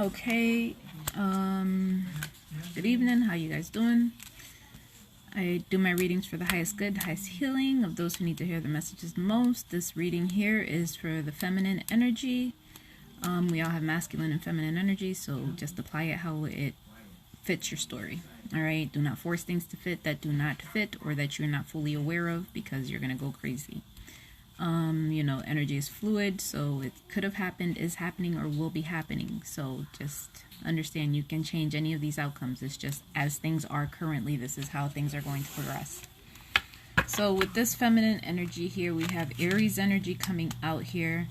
Okay, good evening. How you guys doing? I do my readings for the highest good, highest healing of those who need to hear the messages most. This reading here is for the feminine energy. We all have masculine and feminine energy, so just apply it how it fits your story. All right, do not force things to fit that do not fit or that you're not fully aware of, because you're gonna go crazy. Energy is fluid, so it could have happened, is happening, or will be happening. So just understand you can change any of these outcomes. It's just as things are currently, this is how things are going to progress. So with this feminine energy here, we have Aries energy coming out here,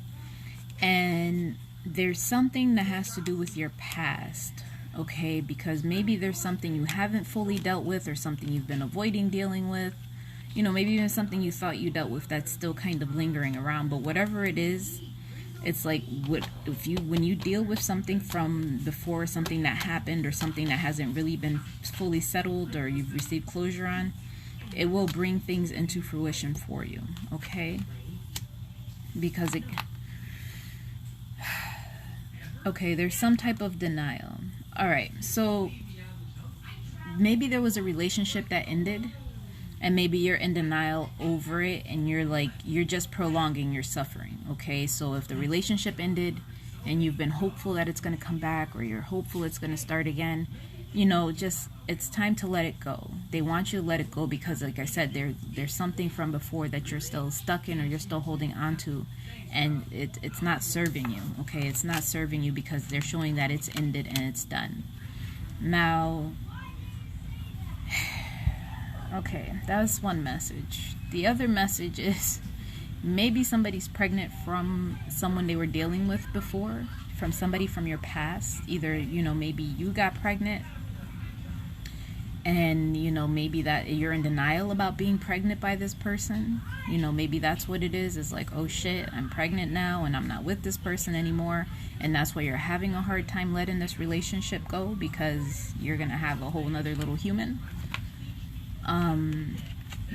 and there's something that has to do with your past, okay? Because maybe there's something you haven't fully dealt with, or something you've been avoiding dealing with. Maybe even something you thought you dealt with that's still kind of lingering around. But whatever it is, it's like when you deal with something from before, something that happened or something that hasn't really been fully settled or you've received closure on, it will bring things into fruition for you, okay? Because there's some type of denial. All right, so maybe there was a relationship that ended, and maybe you're in denial over it, and you're just prolonging your suffering, okay? So if the relationship ended and you've been hopeful that it's going to come back, or you're hopeful it's going to start again, it's time to let it go. They want you to let it go because, like I said, there's something from before that you're still stuck in, or you're still holding on to, and it's not serving you, okay? It's not serving you because they're showing that it's ended and it's done. Now, okay, that's one message. The other message is maybe somebody's pregnant from someone they were dealing with before, from somebody from your past. Either, maybe you got pregnant, and, maybe that you're in denial about being pregnant by this person. Maybe that's what it is. It's like, oh shit, I'm pregnant now and I'm not with this person anymore. And that's why you're having a hard time letting this relationship go, because you're going to have a whole nother little human.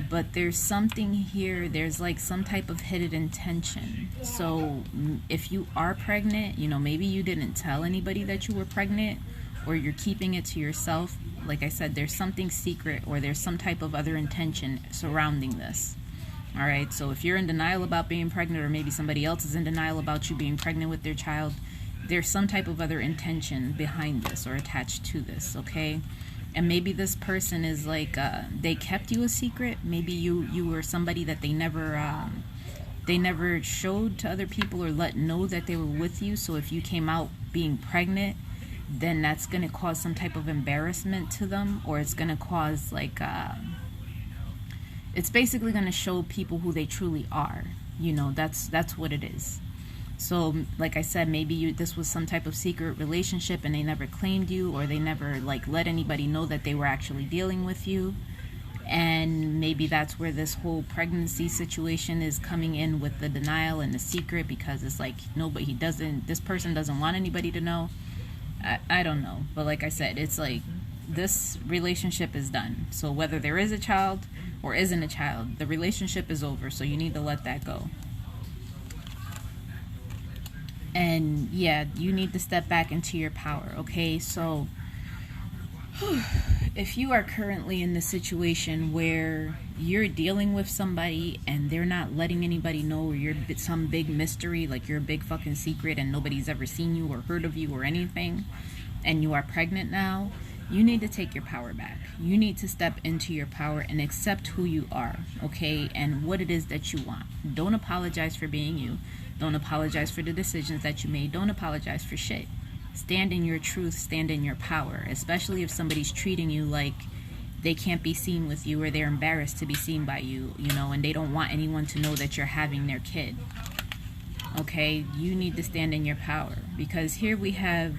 But there's something here, there's like some type of hidden intention. So if you are pregnant, maybe you didn't tell anybody that you were pregnant, or you're keeping it to yourself. Like I said, there's something secret, or there's some type of other intention surrounding this. All right, so if you're in denial about being pregnant, or maybe somebody else is in denial about you being pregnant with their child, there's some type of other intention behind this or attached to this, okay? And maybe this person is like, they kept you a secret. Maybe you were somebody that they never showed to other people or let know that they were with you. So if you came out being pregnant, then that's going to cause some type of embarrassment to them, or it's going to cause it's basically going to show people who they truly are. That's what it is. So, like I said, maybe this was some type of secret relationship and they never claimed you, or they never let anybody know that they were actually dealing with you. And maybe that's where this whole pregnancy situation is coming in, with the denial and the secret, because it's like, this person doesn't want anybody to know. I don't know. But like I said, it's like this relationship is done. So whether there is a child or isn't a child, the relationship is over. So you need to let that go. And yeah, you need to step back into your power, okay? So if you are currently in the situation where you're dealing with somebody and they're not letting anybody know, or you're some big mystery, like you're a big fucking secret and nobody's ever seen you or heard of you or anything, and you are pregnant now, you need to take your power back. You need to step into your power and accept who you are, okay? And what it is that you want. Don't apologize for being you. Don't apologize for the decisions that you made. Don't apologize for shit. Stand in your truth. Stand in your power. Especially if somebody's treating you like they can't be seen with you, or they're embarrassed to be seen by you, and they don't want anyone to know that you're having their kid. Okay? You need to stand in your power. Because here we have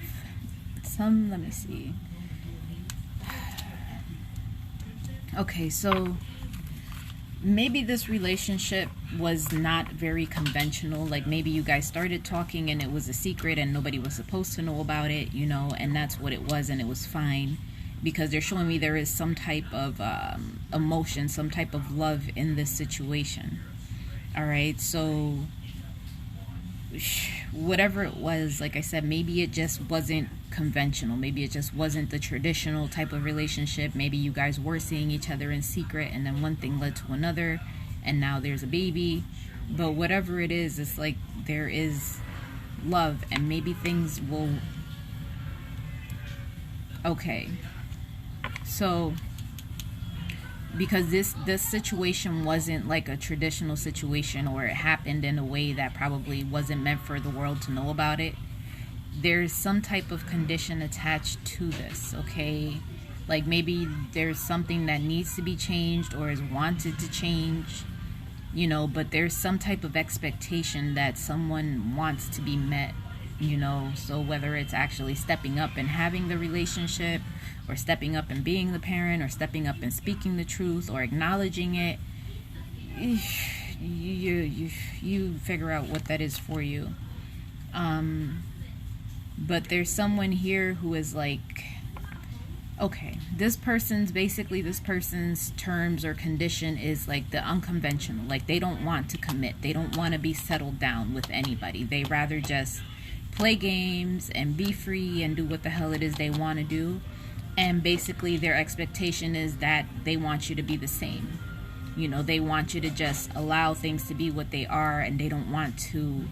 let me see. Okay, so maybe this relationship was not very conventional. Like maybe you guys started talking and it was a secret and nobody was supposed to know about it, and that's what it was, and it was fine, because they're showing me there is some type of emotion, some type of love in this situation. All right, so whatever it was, like I said, maybe it just wasn't conventional. Maybe it just wasn't the traditional type of relationship. Maybe you guys were seeing each other in secret, and then one thing led to another, and now there's a baby. But whatever it is, it's like there is love, and maybe things will... Okay. So, because this situation wasn't like a traditional situation, or it happened in a way that probably wasn't meant for the world to know about it, there's some type of condition attached to this, okay? Like maybe there's something that needs to be changed or is wanted to change, you know, but there's some type of expectation that someone wants to be met, you know. So whether it's actually stepping up and having the relationship, or stepping up and being the parent, or stepping up and speaking the truth, or acknowledging it, you figure out what that is for you. But there's someone here who is like, okay, this person's terms or condition is like the unconventional. Like they don't want to commit. They don't want to be settled down with anybody. They rather just play games and be free and do what the hell it is they want to do. And basically their expectation is that they want you to be the same. You know, they want you to just allow things to be what they are, and they don't want to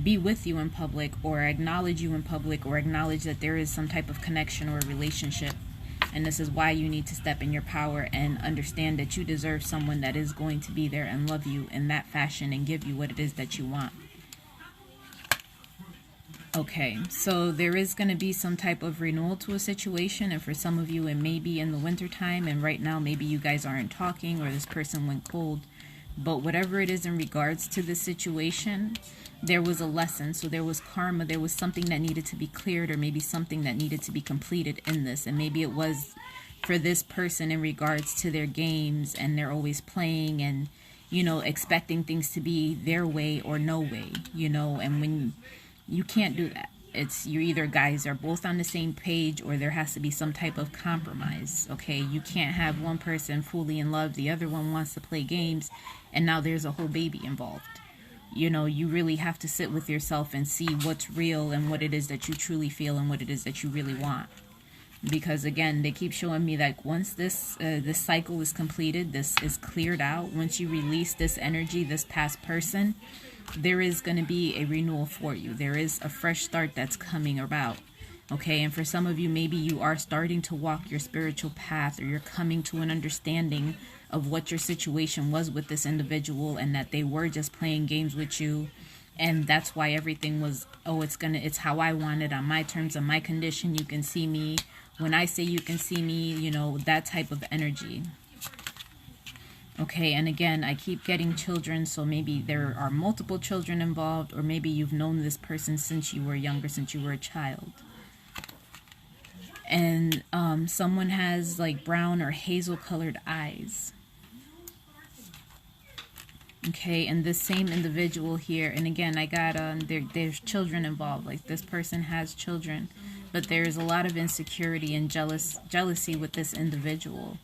be with you in public, or acknowledge you in public, or acknowledge that there is some type of connection or relationship. And this is why you need to step in your power and understand that you deserve someone that is going to be there and love you in that fashion and give you what it is that you want. Okay, so there is going to be some type of renewal to a situation, and for some of you it may be in the winter time, and right now maybe you guys aren't talking, or this person went cold. But whatever it is in regards to the situation, there was a lesson. So there was karma, there was something that needed to be cleared, or maybe something that needed to be completed in this. And maybe it was for this person in regards to their games, and they're always playing and, you know, expecting things to be their way or no way, you know. And when you can't do that, it's you either guys are both on the same page, or there has to be some type of compromise. Okay, you can't have one person fully in love, the other one wants to play games, and now there's a whole baby involved. You know, you really have to sit with yourself and see what's real and what it is that you truly feel and what it is that you really want. Because again, they keep showing me that once this cycle is completed, this is cleared out, once you release this energy, this past person, there is going to be a renewal for you. There is a fresh start that's coming about. Okay, and for some of you, maybe you are starting to walk your spiritual path, or you're coming to an understanding of what your situation was with this individual, and that they were just playing games with you, and that's why everything was, oh, it's how I want it, on my terms, on my condition, you can see me when I say you can see me, you know, that type of energy. Okay, and again, I keep getting children, so maybe there are multiple children involved, or maybe you've known this person since you were younger, since you were a child. And someone has like brown or hazel colored eyes. Okay, and this same individual here, and again, I got there's children involved. Like this person has children, but there's a lot of insecurity and jealousy with this individual.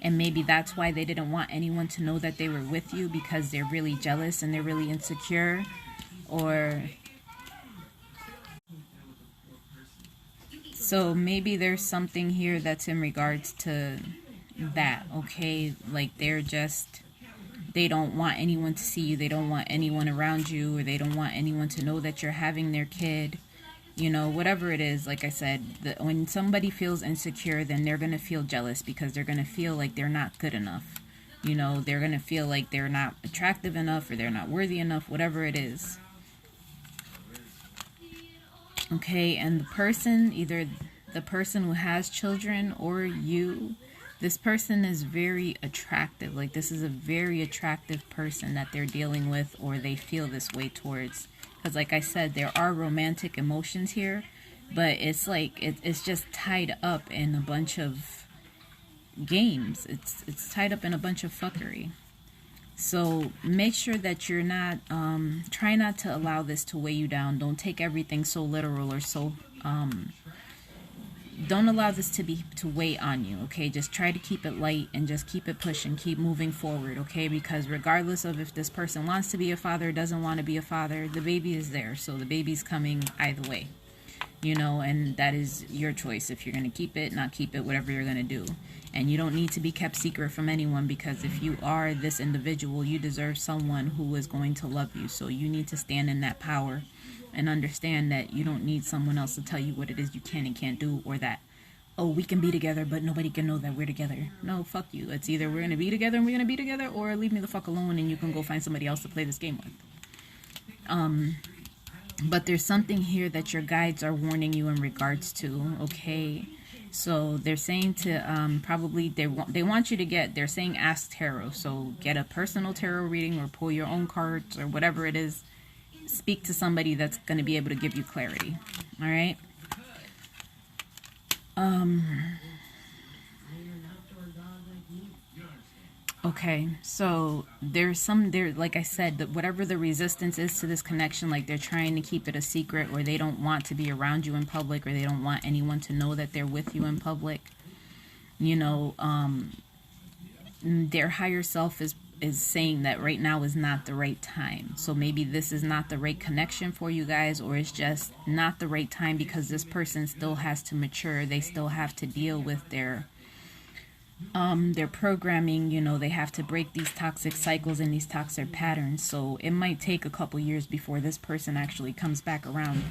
And maybe that's why they didn't want anyone to know that they were with you, because they're really jealous and they're really insecure. Or so maybe there's something here that's in regards to that, okay? Like they don't want anyone to see you, they don't want anyone around you, or they don't want anyone to know that you're having their kid. You know, whatever it is, like I said, when somebody feels insecure, then they're going to feel jealous, because they're going to feel like they're not good enough. You know, they're going to feel like they're not attractive enough, or they're not worthy enough, whatever it is. Okay, and the person, either the person who has children or you, this person is very attractive. Like this is a very attractive person that they're dealing with, or they feel this way towards. Because like I said, there are romantic emotions here, but it's like it's just tied up in a bunch of games. It's tied up in a bunch of fuckery. So make sure that you're not, try not to allow this to weigh you down. Don't take everything so literal or so don't allow this to weigh on you, okay? Just try to keep it light and just keep it pushing, keep moving forward, okay? Because regardless of if this person wants to be a father or doesn't want to be a father, the baby is there, so the baby's coming either way, you know, and that is your choice. If you're going to keep it, not keep it, whatever you're going to do. And you don't need to be kept secret from anyone, because if you are this individual, you deserve someone who is going to love you. So you need to stand in that power and understand that you don't need someone else to tell you what it is you can and can't do, or that, oh, we can be together, but nobody can know that we're together. No, fuck you. It's either we're going to be together and we're going to be together, or leave me the fuck alone and you can go find somebody else to play this game with. But there's something here that your guides are warning you in regards to, okay? So they're saying to probably, they want you to they're saying ask tarot. So get a personal tarot reading or pull your own cards or whatever it is. Speak to somebody that's going to be able to give you clarity. All right. Okay, so like I said, that whatever the resistance is to this connection, like they're trying to keep it a secret, or they don't want to be around you in public, or they don't want anyone to know that they're with you in public. You know, their higher self is saying that right now is not the right time. So maybe this is not the right connection for you guys, or it's just not the right time because this person still has to mature. They still have to deal with their programming. You know, they have to break these toxic cycles and these toxic patterns. So it might take a couple years before this person actually comes back around.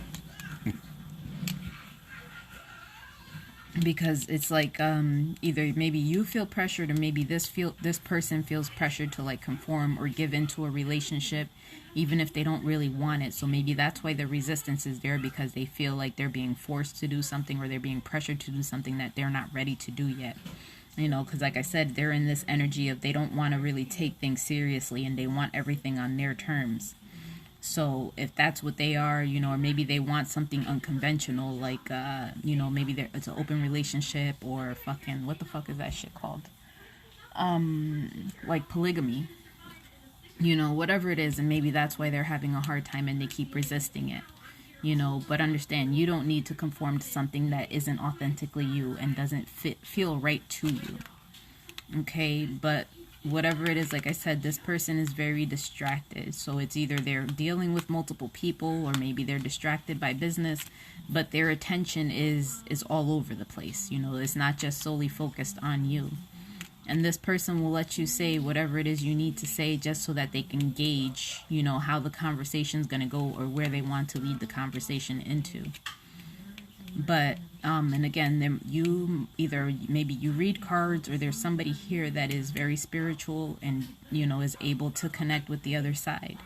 Because it's like either maybe you feel pressured, or maybe this person feels pressured to like conform or give into a relationship, even if they don't really want it. So maybe that's why the resistance is there, because they feel like they're being forced to do something, or they're being pressured to do something that they're not ready to do yet. You know, because like I said, they're in this energy of they don't want to really take things seriously, and they want everything on their terms. So if that's what they are, you know, or maybe they want something unconventional, like, you know, maybe it's an open relationship, or fucking, what the fuck is that shit called? Like polygamy, you know, whatever it is. And maybe that's why they're having a hard time and they keep resisting it, you know. But understand, you don't need to conform to something that isn't authentically you and doesn't feel right to you. Okay, but whatever it is, like I said, this person is very distracted. So it's either they're dealing with multiple people, or maybe they're distracted by business, but their attention is all over the place. You know, it's not just solely focused on you. And this person will let you say whatever it is you need to say, just so that they can gauge, you know, how the conversation's going to go, or where they want to lead the conversation into. But and again, you either, maybe you read cards, or there's somebody here that is very spiritual and, you know, is able to connect with the other side.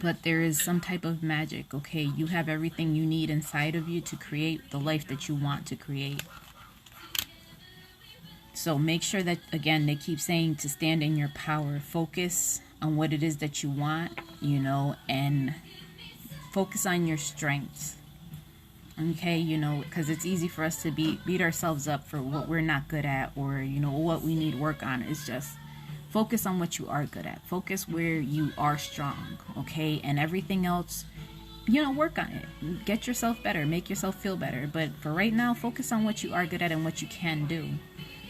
But there is some type of magic, okay? You have everything you need inside of you to create the life that you want to create. So make sure that, again, they keep saying to stand in your power. Focus on what it is that you want, you know, and focus on your strengths. Okay, you know, because it's easy for us to beat ourselves up for what we're not good at, or, you know, what we need work on. Is just focus on what you are good at. Focus where you are strong, okay? And everything else, you know, work on it. Get yourself better. Make yourself feel better. But for right now, focus on what you are good at and what you can do.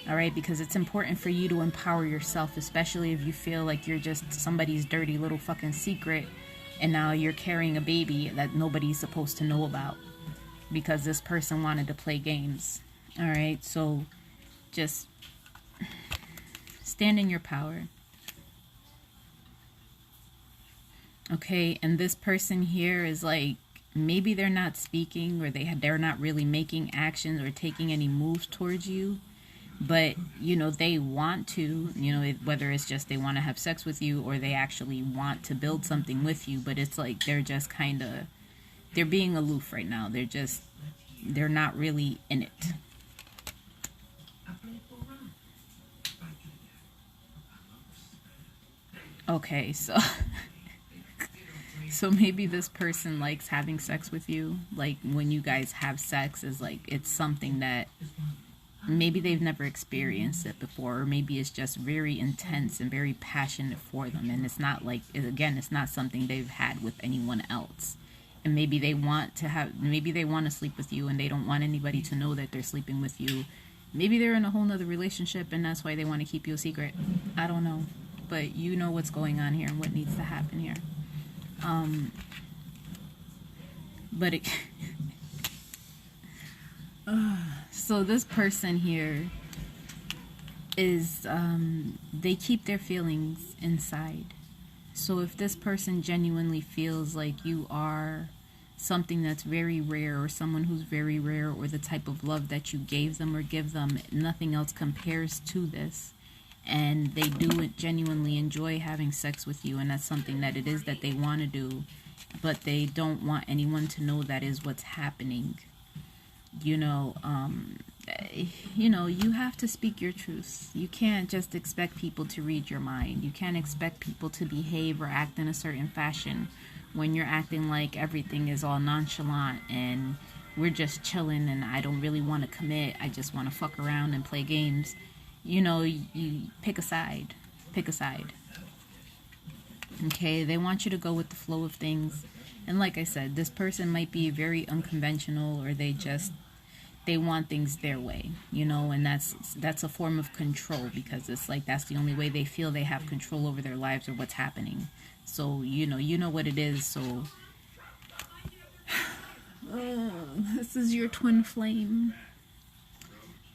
All right, because it's important for you to empower yourself, especially if you feel like you're just somebody's dirty little fucking secret, and now you're carrying a baby that nobody's supposed to know about, because this person wanted to play games. All right, so just stand in your power. Okay, and this person here is like, maybe they're not speaking, or they're not really making actions or taking any moves towards you, but, you know, they want to, you know, whether it's just they want to have sex with you, or they actually want to build something with you, but it's like they're just kind of, they're being aloof right now. They're not really in it. Okay, so so maybe this person likes having sex with you. Like, when you guys have sex, is like, it's something that maybe they've never experienced it before, or maybe it's just very intense and very passionate for them, and it's not like, again, it's not something they've had with anyone else. And maybe they want to sleep with you and they don't want anybody to know that they're sleeping with you. Maybe they're in a whole nother relationship and that's why they want to keep you a secret. I don't know. But you know what's going on here and what needs to happen here. But it so this person here is they keep their feelings inside. So if this person genuinely feels like you are something that's very rare, or someone who's very rare, or the type of love that you gave them or give them, nothing else compares to this, and they do genuinely enjoy having sex with you, and that's something that it is that they want to do, but they don't want anyone to know that is what's happening. You know, you have to speak your truth. You can't just expect people to read your mind. You can't expect people to behave or act in a certain fashion when you're acting like everything is all nonchalant and we're just chilling and I don't really want to commit. I just want to fuck around and play games. You know, you pick a side. Pick a side. Okay, they want you to go with the flow of things. And like I said, this person might be very unconventional, or they want things their way, you know, and that's a form of control, because it's like that's the only way they feel they have control over their lives or what's happening. So you know what it is. So this is your twin flame,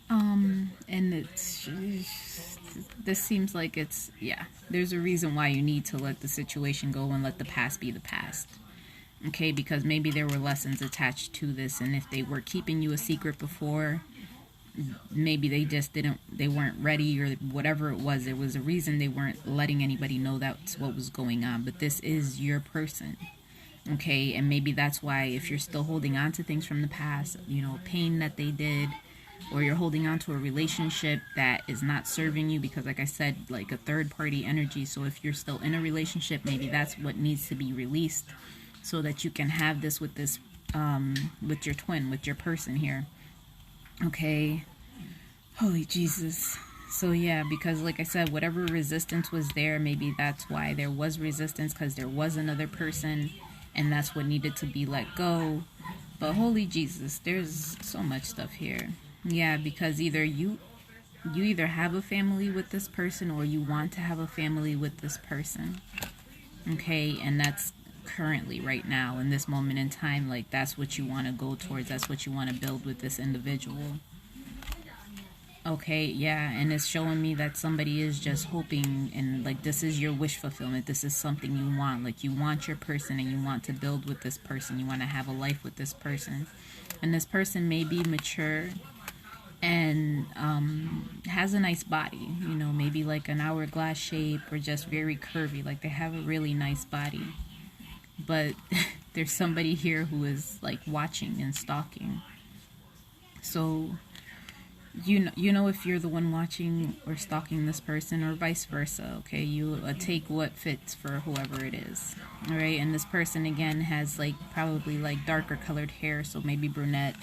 and this seems like there's a reason why you need to let the situation go and let the past be the past. Okay, because maybe there were lessons attached to this, and if they were keeping you a secret before, maybe they weren't ready, or whatever it was. There was a reason they weren't letting anybody know that's what was going on. But this is your person, okay? And maybe that's why, if you're still holding on to things from the past, you know, pain that they did, or you're holding on to a relationship that is not serving you, because like I said, like a third party energy. So if you're still in a relationship, maybe that's what needs to be released, so that you can have this with with your twin, with your person here. Okay. Holy Jesus. So yeah, because like I said, whatever resistance was there, maybe that's why there was resistance, because there was another person and that's what needed to be let go. But holy Jesus, there's so much stuff here. Yeah, because either you either have a family with this person, or you want to have a family with this person. Okay, and that's currently right now in this moment in time, like that's what you want to go towards, that's what you want to build with this individual. Okay, yeah, and it's showing me that somebody is just hoping, and like this is your wish fulfillment. This is something you want, like you want your person and you want to build with this person. You want to have a life with this person, and this person may be mature and has a nice body, you know, maybe like an hourglass shape, or just very curvy, like they have a really nice body. But there's somebody here who is like watching and stalking. So you know if you're the one watching or stalking this person, or vice versa. Okay, you take what fits for whoever it is. All right, and this person again has like probably like darker colored hair, so maybe brunette.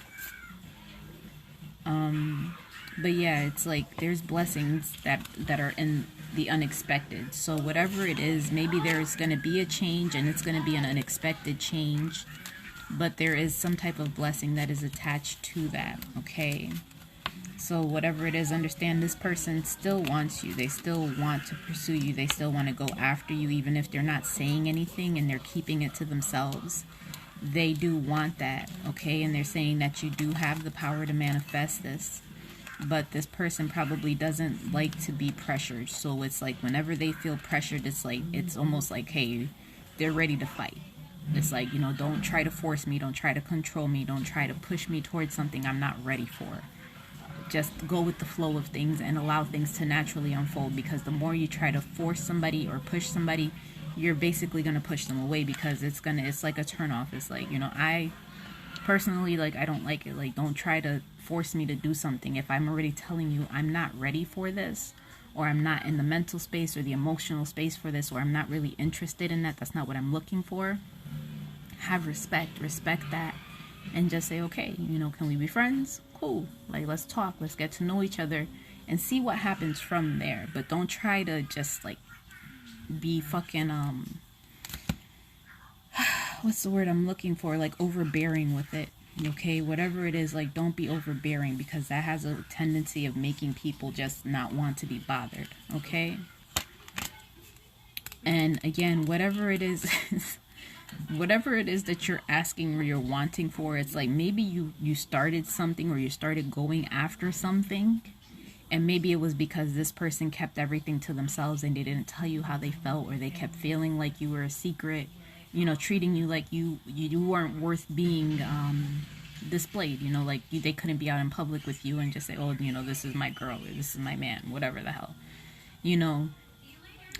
But yeah, it's like there's blessings that are in the unexpected. So whatever it is, maybe there's going to be a change, and it's going to be an unexpected change, but there is some type of blessing that is attached to that. Okay, so whatever it is, understand this person still wants you. They still want to pursue you. They still want to go after you, even if they're not saying anything and they're keeping it to themselves. They do want that. Okay, and they're saying that you do have the power to manifest this. But this person probably doesn't like to be pressured. So it's like whenever they feel pressured, it's almost like, hey, they're ready to fight. It's like, you know, don't try to force me, don't try to control me, don't try to push me towards something I'm not ready for. Just go with the flow of things and allow things to naturally unfold, because the more you try to force somebody or push somebody, you're basically going to push them away, because it's like a turn off. It's like, you know, I personally, like, I don't like it. Like, don't try to force me to do something. If I'm already telling you I'm not ready for this, or I'm not in the mental space or the emotional space for this, or I'm not really interested in that, that's not what I'm looking for, have respect that, and just say, okay, you know, can we be friends? Cool, like let's talk, let's get to know each other and see what happens from there. But don't try to just like be fucking what's the word I'm looking for? Like overbearing with it. Okay, whatever it is, like don't be overbearing, because that has a tendency of making people just not want to be bothered. Okay. And again, whatever it is, whatever it is that you're asking or you're wanting for, it's like maybe you started something, or you started going after something, and maybe it was because this person kept everything to themselves and they didn't tell you how they felt, or they kept feeling like you were a secret, you know, treating you like you weren't worth being displayed, you know, like they couldn't be out in public with you and just say, oh, you know, this is my girl, or this is my man, whatever the hell, you know.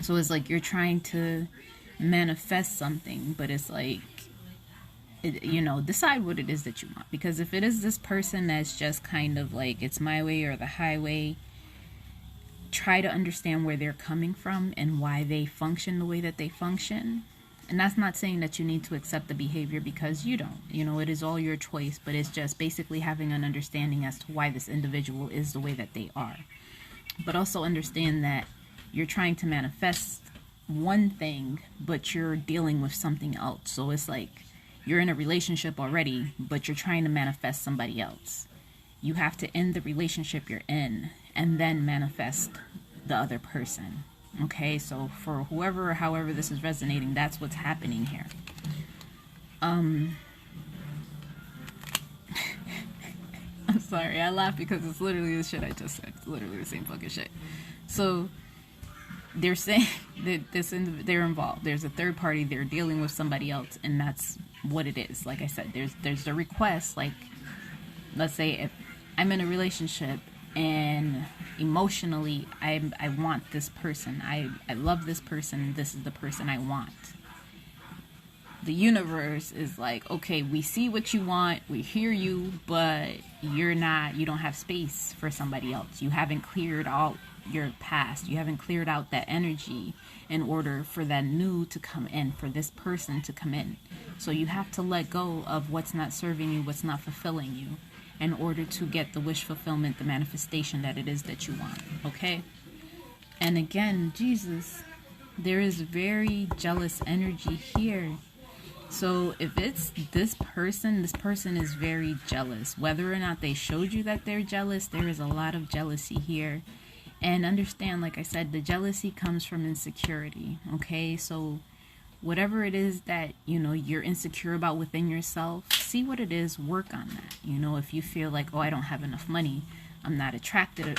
So it's like you're trying to manifest something, but it's like, you know, decide what it is that you want. Because if it is this person that's just kind of like, it's my way or the highway, try to understand where they're coming from and why they function the way that they function. And that's not saying that you need to accept the behavior, because you don't. You know, it is all your choice, but it's just basically having an understanding as to why this individual is the way that they are. But also understand that you're trying to manifest one thing, but you're dealing with something else. So it's like you're in a relationship already, but you're trying to manifest somebody else. You have to end the relationship you're in and then manifest the other person. Okay, so for whoever or however this is resonating, that's what's happening here. I'm sorry, I laugh because it's literally the shit I just said. It's literally the same fucking shit. So they're saying that they're involved. There's a third party. They're dealing with somebody else, and that's what it is. Like I said, there's the request. Like, let's say if I'm in a relationship and emotionally I want this person. I love this person. This is the person I want. The universe is like, okay, we see what you want, we hear you, but you don't have space for somebody else. You haven't cleared out your past. You haven't cleared out that energy in order for that new to come in, for this person to come in. So you have to let go of what's not serving you, what's not fulfilling you, in order to get the wish fulfillment, the manifestation that it is that you want. Okay? And again, Jesus, there is very jealous energy here. So if it's this person is very jealous. Whether or not they showed you that they're jealous, there is a lot of jealousy here. And understand, like I said, the jealousy comes from insecurity. Okay, so whatever it is that, you know, you're insecure about within yourself, see what it is, work on that. You know, if you feel like, oh, I don't have enough money, I'm not attractive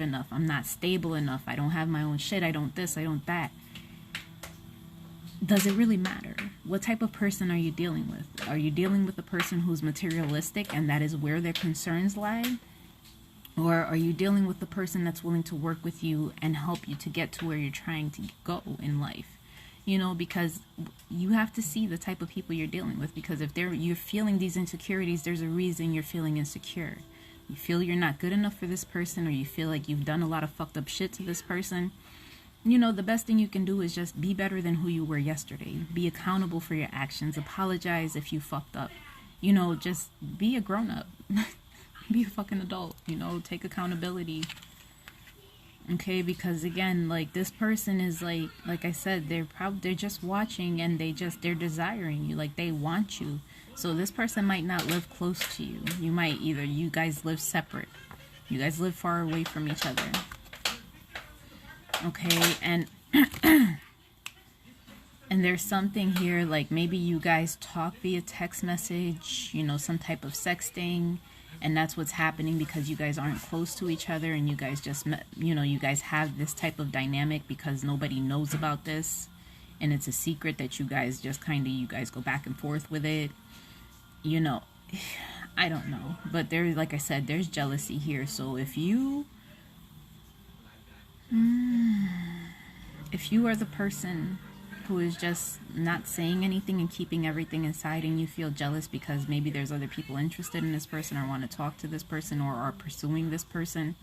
enough, I'm not stable enough, I don't have my own shit, I don't this, I don't that. Does it really matter? What type of person are you dealing with? Are you dealing with a person who's materialistic and that is where their concerns lie? Or are you dealing with the person that's willing to work with you and help you to get to where you're trying to go in life? You know, because you have to see the type of people you're dealing with. Because if you're feeling these insecurities, there's a reason you're feeling insecure. You feel you're not good enough for this person, or you feel like you've done a lot of fucked up shit to this person. You know, the best thing you can do is just be better than who you were yesterday. Be accountable for your actions. Apologize if you fucked up. You know, just be a grown-up. Be a fucking adult. You know, take accountability. Okay, because again, like, this person is like I said, they're just watching, and they're desiring you. Like, they want you. So this person might not live close to you. You guys live separate. You guys live far away from each other. Okay, and and there's something here, like maybe you guys talk via text message, you know, some type of sexting, and that's what's happening because you guys aren't close to each other, and you guys just met, you know, you guys have this type of dynamic because nobody knows about this, and it's a secret that you guys just you guys go back and forth with it, you know. I don't know, but there's, like I said, there's jealousy here. So if you are the person who is just not saying anything and keeping everything inside, and you feel jealous because maybe there's other people interested in this person or want to talk to this person or are pursuing this person,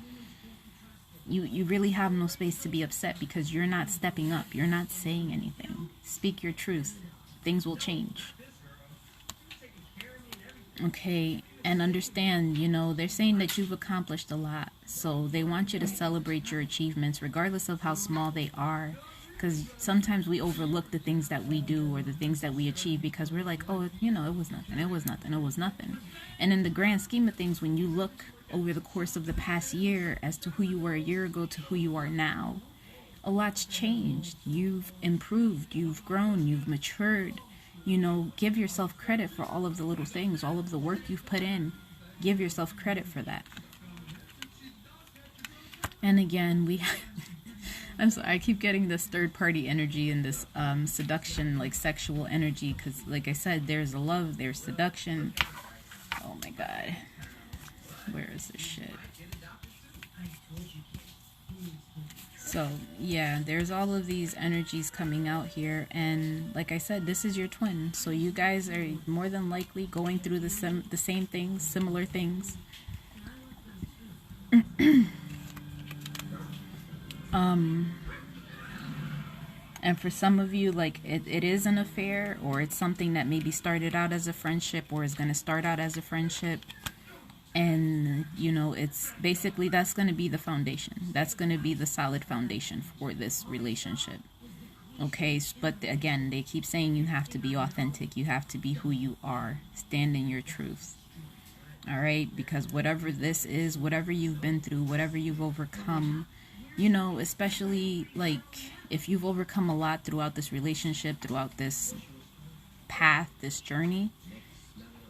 you really have no space to be upset because you're not stepping up. You're not saying anything. Speak your truth. Things will change. Okay, and understand, you know, they're saying that you've accomplished a lot. So they want you to celebrate your achievements regardless of how small they are. because sometimes we overlook the things that we do or the things that we achieve because we're like, oh, you know, it was nothing, it was nothing, it was nothing. And in the grand scheme of things, when you look over the course of the past year as to who you were a year ago to who you are now, a lot's changed. You've improved, you've grown, you've matured. You know, give yourself credit for all of the little things, all of the work you've put in. Give yourself credit for that. And again, I'm sorry, I keep getting this third party energy and this seduction, like sexual energy, because like I said, there's love, there's seduction. Oh my God. Where is this shit? So yeah, there's all of these energies coming out here, and like I said, this is your twin, so you guys are more than likely going through the same things, similar things. And for some of you, like it is an affair, or it's something that maybe started out as a friendship or is going to start out as a friendship. And, you know, it's basically, that's going to be the foundation. That's going to be the solid foundation for this relationship. Okay, but again, they keep saying you have to be authentic. You have to be who you are. Stand in your truth. All right, because whatever this is, whatever you've been through, whatever you've overcome, you know, especially like if you've overcome a lot throughout this relationship, throughout this path, this journey,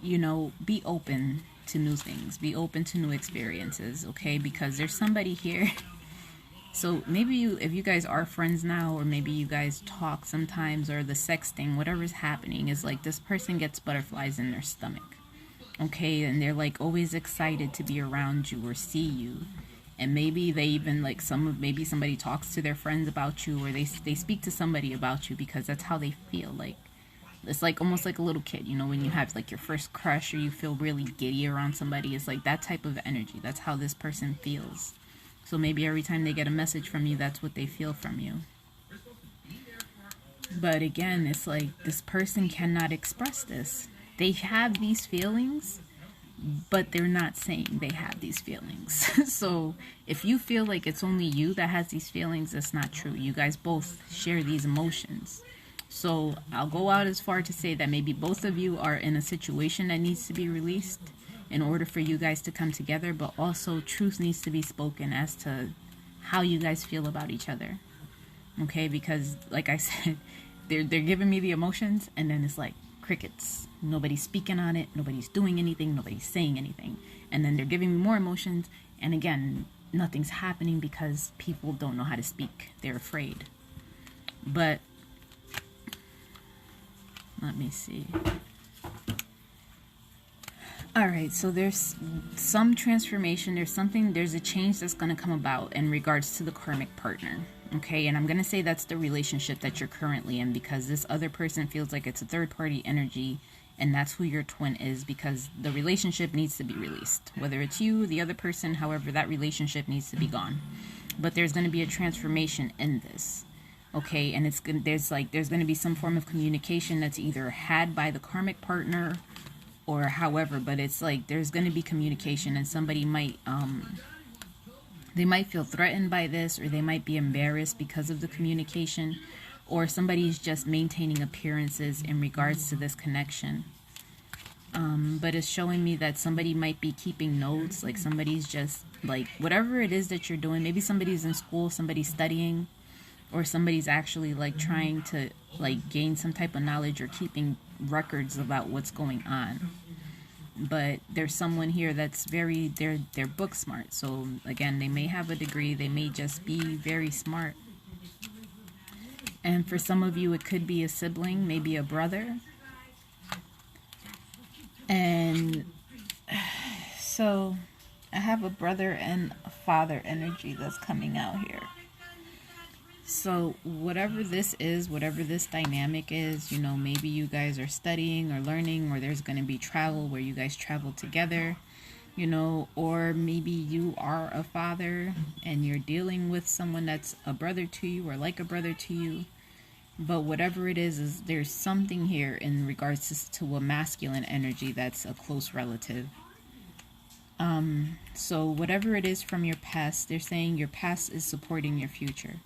you know, be open to new things, be open to new experiences, okay? Because there's somebody here. So maybe if you guys are friends now, or maybe you guys talk sometimes, or the sexting, whatever's happening is like this person gets butterflies in their stomach, okay? And they're like always excited to be around you or see you. And maybe they even like maybe somebody talks to their friends about you, or they speak to somebody about you because that's how they feel. Like it's like almost like a little kid, you know, when you have like your first crush or you feel really giddy around somebody. It's like that type of energy. That's how this person feels. So maybe every time they get a message from you, that's what they feel from you. But again, it's like this person cannot express this. They have these feelings, but they're not saying they have these feelings. So if you feel like it's only you that has these feelings, that's not true. You guys both share these emotions. So I'll go out as far to say that maybe both of you are in a situation that needs to be released in order for you guys to come together, but also truth needs to be spoken as to how you guys feel about each other. Okay, because like I said, they're giving me the emotions, and then it's like crickets. Nobody's speaking on it, nobody's doing anything, nobody's saying anything. And then they're giving me more emotions, and again, nothing's happening because people don't know how to speak. They're afraid. But let me see. All right, so there's some transformation. There's a change that's going to come about in regards to the karmic partner. Okay, and I'm going to say that's the relationship that you're currently in, because this other person feels like it's a third-party energy, and that's who your twin is, because the relationship needs to be released. Whether it's you, the other person, however, that relationship needs to be gone. But there's going to be a transformation in this. Okay, and there's going to be some form of communication that's either had by the karmic partner or however, but it's like there's going to be communication, and somebody might they might feel threatened by this, or they might be embarrassed because of the communication, or somebody's just maintaining appearances in regards to this connection. But it's showing me that somebody might be keeping notes, like somebody's just like whatever it is that you're doing. Maybe somebody's in school, somebody's studying, or somebody's actually like trying to like gain some type of knowledge or keeping records about what's going on. But there's someone here that's they're book smart. So again, they may have a degree, they may just be very smart. And for some of you, it could be a sibling, maybe a brother. And so I have a brother and a father energy that's coming out here. So whatever this is, whatever this dynamic is, you know, maybe you guys are studying or learning, or there's going to be travel where you guys travel together, you know, or maybe you are a father and you're dealing with someone that's a brother to you or like a brother to you. But whatever it is there's something here in regards to a masculine energy that's a close relative. So whatever it is from your past, they're saying your past is supporting your future.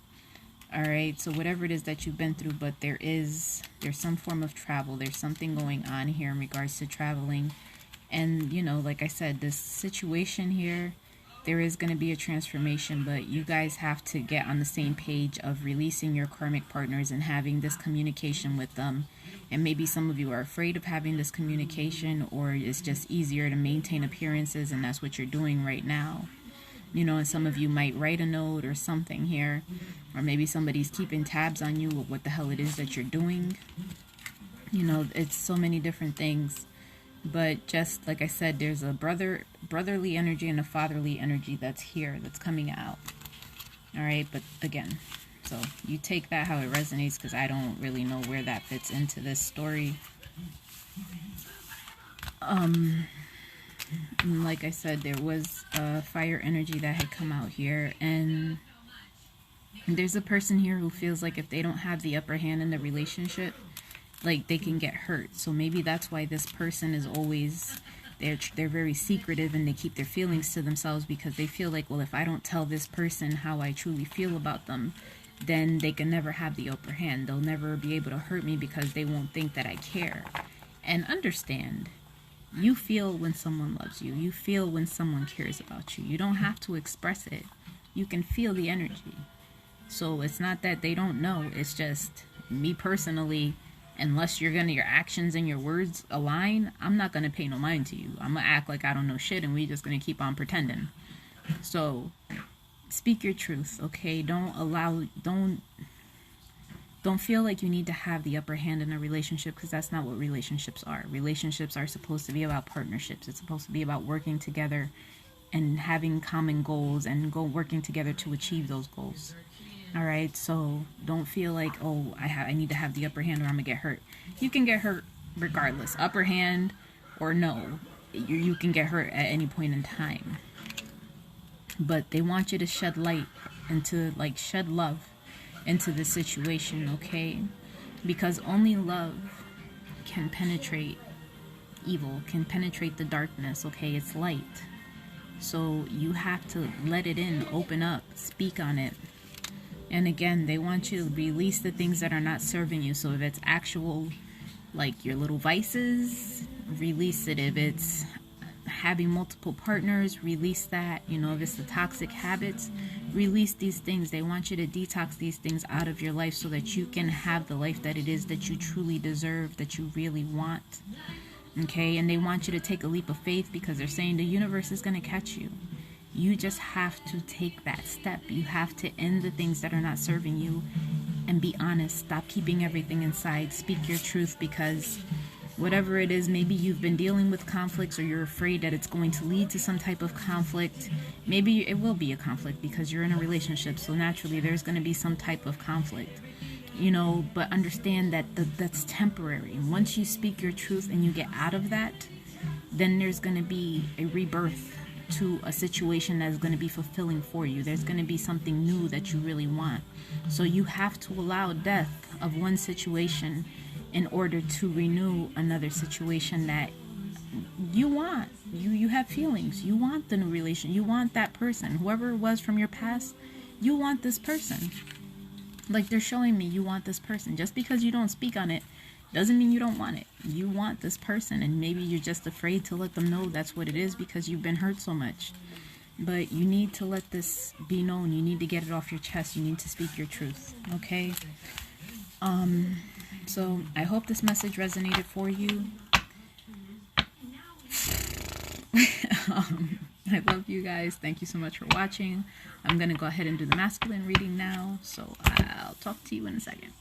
All right, so whatever it is that you've been through, but there's some form of travel. There's something going on here in regards to traveling. And, you know, like I said, this situation here, there is going to be a transformation, but you guys have to get on the same page of releasing your karmic partners and having this communication with them. And maybe some of you are afraid of having this communication, or it's just easier to maintain appearances, and that's what you're doing right now. You know, and some of you might write a note or something here, or maybe somebody's keeping tabs on you of what the hell it is that you're doing. You know, it's so many different things. But just like I said, there's a brotherly energy and a fatherly energy that's here, that's coming out. All right, but again, so you take that how it resonates, because I don't really know where that fits into this story. Like I said, there was a fire energy that had come out here, and there's a person here who feels like if they don't have the upper hand in the relationship, like they can get hurt. So maybe that's why this person is always, they're very secretive, and they keep their feelings to themselves, because they feel like, well, if I don't tell this person how I truly feel about them, then they can never have the upper hand. They'll never be able to hurt me because they won't think that I care. And understand, you feel when someone loves you. You feel when someone cares about you. You don't have to express it. You can feel the energy. So it's not that they don't know. It's just, me personally, unless your actions and your words align, I'm not going to pay no mind to you. I'm going to act like I don't know shit, and we just going to keep on pretending. So speak your truth, okay? Don't feel like you need to have the upper hand in a relationship, because that's not what relationships are. Relationships are supposed to be about partnerships. It's supposed to be about working together and having common goals and working together to achieve those goals. All right, so don't feel like, oh, I need to have the upper hand or I'm gonna get hurt. You can get hurt regardless, upper hand or no. You can get hurt at any point in time. But they want you to shed light into, like, shed love into the situation, okay? Because only love can penetrate evil, can penetrate the darkness, okay? It's light. So you have to let it in, open up, speak on it. And again, they want you to release the things that are not serving you. So if it's actual, like your little vices, release it. If it's having multiple partners, release that. You know, if it's the toxic habits, release these things. They want you to detox these things out of your life so that you can have the life that it is that you truly deserve, that you really want. Okay, and they want you to take a leap of faith, because they're saying the universe is going to catch you. You just have to take that step. You have to end the things that are not serving you and be honest. Stop keeping everything inside. Speak your truth, because whatever it is, maybe you've been dealing with conflicts, or you're afraid that it's going to lead to some type of conflict. Maybe it will be a conflict because you're in a relationship, so naturally there's going to be some type of conflict. You know, but understand that that's temporary. Once you speak your truth and you get out of that, then there's going to be a rebirth to a situation that's going to be fulfilling for you. There's going to be something new that you really want. So you have to allow death of one situation in order to renew another situation that you want. You have feelings. You want the new relation. You want that person. Whoever it was from your past, you want this person. Like they're showing me, you want this person. Just because you don't speak on it doesn't mean you don't want it. You want this person, and maybe you're just afraid to let them know that's what it is because you've been hurt so much. But you need to let this be known. You need to get it off your chest. You need to speak your truth, okay? So I hope this message resonated for you. I love you guys. Thank you so much for watching. I'm going to go ahead and do the masculine reading now. So I'll talk to you in a second.